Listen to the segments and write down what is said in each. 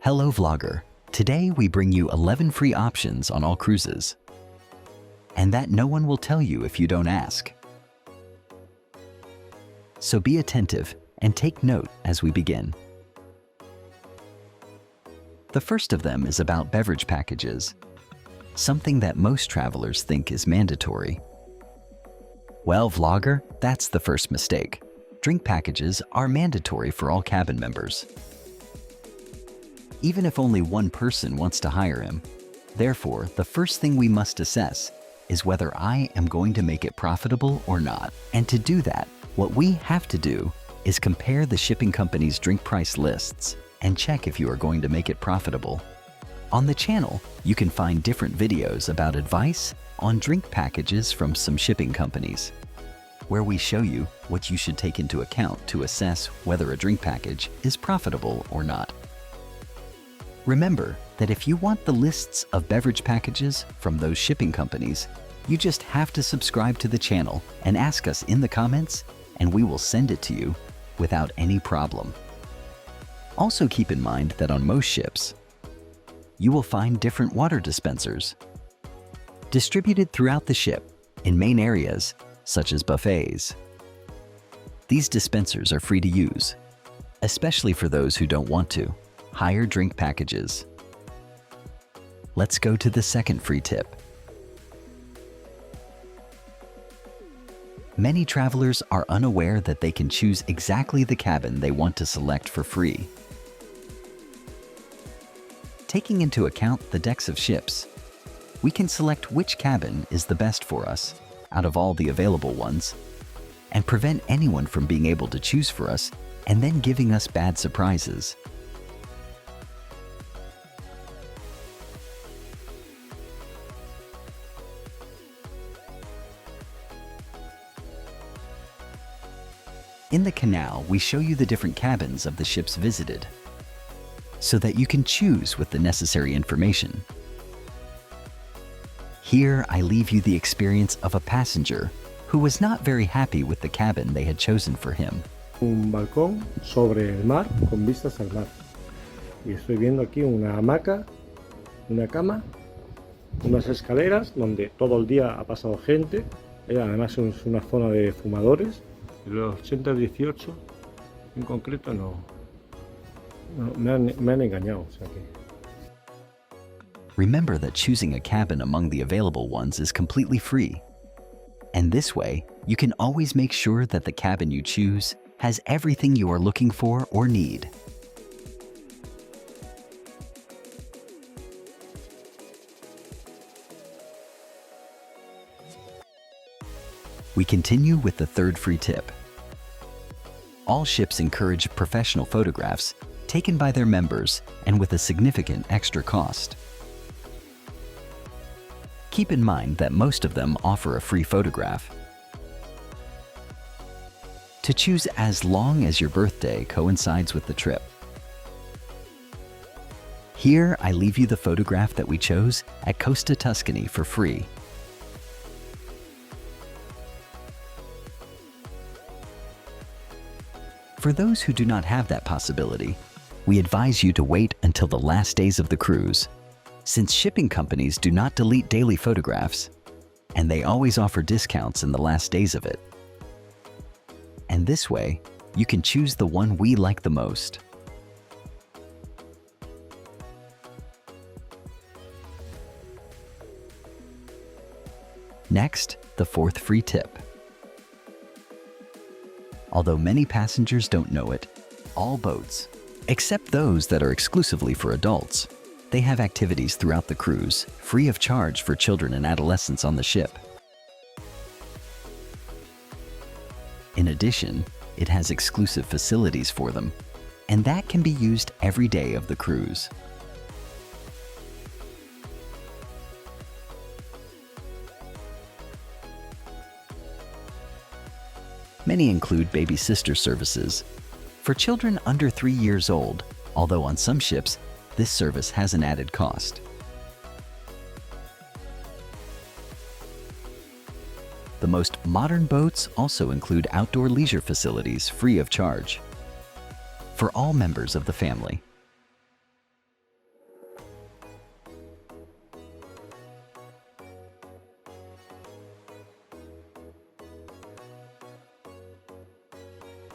Hello vlogger, today we bring you 11 free options on all cruises. And that no one will tell you if you don't ask. So be attentive and take note as we begin. The first of them is about beverage packages, something that most travelers think is mandatory. Well, vlogger, that's the first mistake. Drink packages are mandatory for all cabin members, even if only one person wants to hire him. Therefore, the first thing we must assess is whether I am going to make it profitable or not. And to do that, what we have to do is compare the shipping company's drink price lists and check if you are going to make it profitable. On the channel, you can find different videos about advice on drink packages from some shipping companies, where we show you what you should take into account to assess whether a drink package is profitable or not. Remember that if you want the lists of beverage packages from those shipping companies, you just have to subscribe to the channel and ask us in the comments, and we will send it to you without any problem. Also keep in mind that on most ships, you will find different water dispensers distributed throughout the ship in main areas such as buffets. These dispensers are free to use, especially for those who don't want to hire drink packages. Let's go to the second free tip. Many travelers are unaware that they can choose exactly the cabin they want to select for free. Taking into account the decks of ships, we can select which cabin is the best for us out of all the available ones, and prevent anyone from being able to choose for us and then giving us bad surprises. In the canal, we show you the different cabins of the ships visited, so that you can choose with the necessary information. Here, I leave you the experience of a passenger who was not very happy with the cabin they had chosen for him. Un balcón sobre el mar con vistas al mar. Y estoy viendo aquí una hamaca, una cama, unas escaleras donde todo el día ha pasado gente. Además es una zona de fumadores. De los 80 al 18, en concreto me han engañado. O sea que... Remember that choosing a cabin among the available ones is completely free. And this way, you can always make sure that the cabin you choose has everything you are looking for or need. We continue with the third free tip. All ships encourage professional photographs taken by their members and with a significant extra cost. Keep in mind that most of them offer a free photograph. To choose as long as your birthday coincides with the trip. Here, I leave you the photograph that we chose at Costa Tuscany for free. For those who do not have that possibility, we advise you to wait until the last days of the cruise, since shipping companies do not delete daily photographs, and they always offer discounts in the last days of it. And this way, you can choose the one we like the most. Next, the fourth free tip. Although many passengers don't know it, all boats, except those that are exclusively for adults, they have activities throughout the cruise, free of charge for children and adolescents on the ship. In addition, it has exclusive facilities for them, and that can be used every day of the cruise. Many include baby sister services for children under 3 years old, although on some ships, this service has an added cost. The most modern boats also include outdoor leisure facilities free of charge for all members of the family.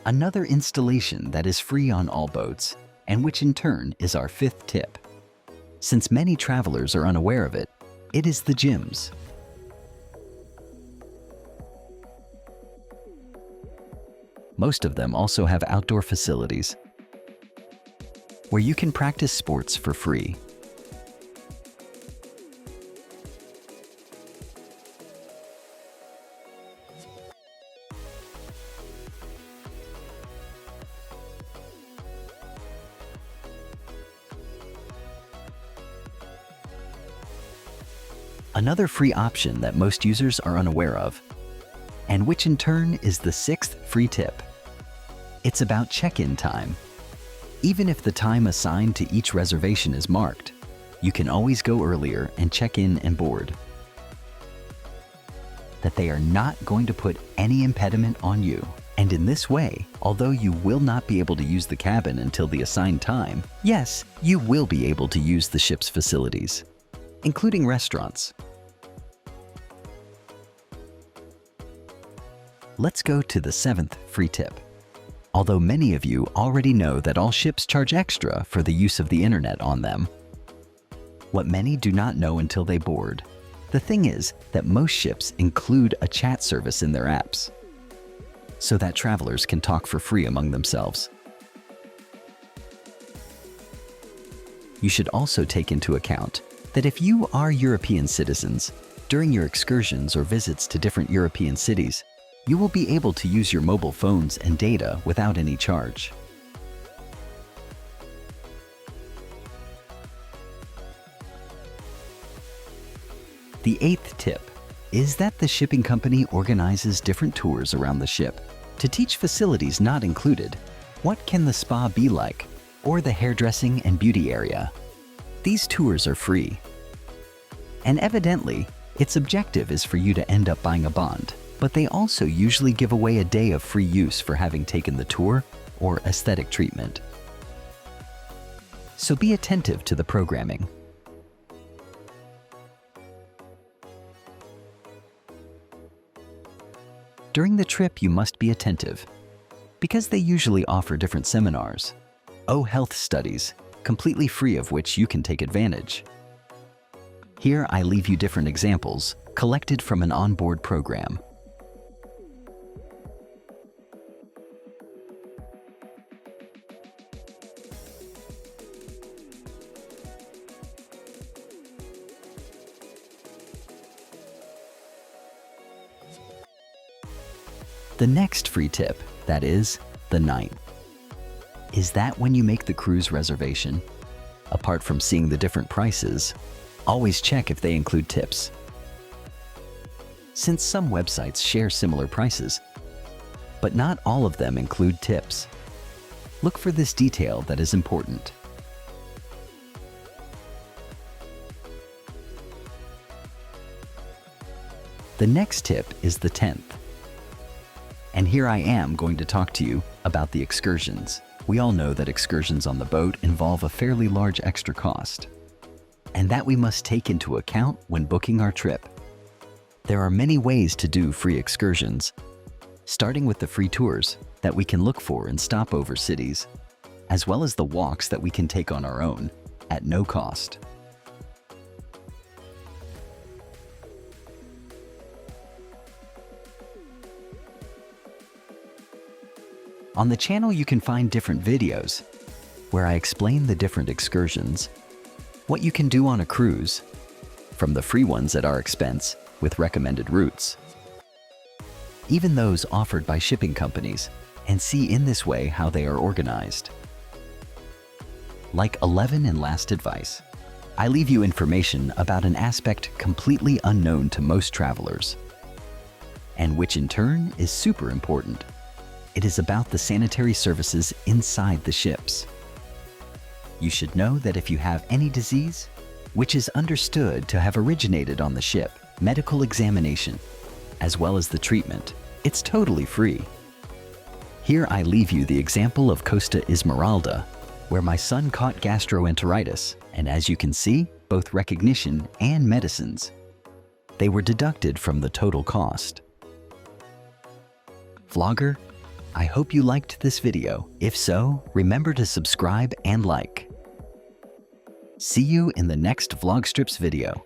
Another installation that is free on all boats, and which in turn is our fifth tip. Since many travelers are unaware of it, it is the gyms. Most of them also have outdoor facilities where you can practice sports for free. Another free option that most users are unaware of, and which in turn is the sixth free tip. It's about check-in time. Even if the time assigned to each reservation is marked, you can always go earlier and check in and board. That they are not going to put any impediment on you. And in this way, although you will not be able to use the cabin until the assigned time, yes, you will be able to use the ship's facilities, including restaurants. Let's go to the seventh free tip. Although many of you already know that all ships charge extra for the use of the internet on them, what many do not know until they board, the thing is that most ships include a chat service in their apps, so that travelers can talk for free among themselves. You should also take into account that if you are European citizens, during your excursions or visits to different European cities, you will be able to use your mobile phones and data without any charge. The eighth tip is that the shipping company organizes different tours around the ship to teach facilities not included. What can the spa be like? Or the hairdressing and beauty area? These tours are free. And evidently, its objective is for you to end up buying a bond. But they also usually give away a day of free use for having taken the tour or aesthetic treatment. So be attentive to the programming. During the trip, you must be attentive because they usually offer different seminars, health studies, completely free of which you can take advantage. Here I leave you different examples collected from an onboard program. The next free tip, that is, the ninth, is that when you make the cruise reservation, apart from seeing the different prices, always check if they include tips. Since some websites share similar prices, but not all of them include tips. Look for this detail that is important. The next tip is the 10th. And here I am going to talk to you about the excursions. We all know that excursions on the boat involve a fairly large extra cost, and that we must take into account when booking our trip. There are many ways to do free excursions, starting with the free tours that we can look for in stopover cities, as well as the walks that we can take on our own at no cost. On the channel, you can find different videos where I explain the different excursions, what you can do on a cruise, from the free ones at our expense with recommended routes, even those offered by shipping companies, and see in this way how they are organized. Like 11 and last advice, I leave you information about an aspect completely unknown to most travelers, and which in turn is super important. It is about the sanitary services inside the ships. You should know that if you have any disease, which is understood to have originated on the ship, medical examination, as well as the treatment, it's totally free. Here I leave you the example of Costa Esmeralda, where my son caught gastroenteritis, and as you can see, both recognition and medicines. They were deducted from the total cost. Vlogger, I hope you liked this video. If so, remember to subscribe and like. See you in the next VlogTrips video.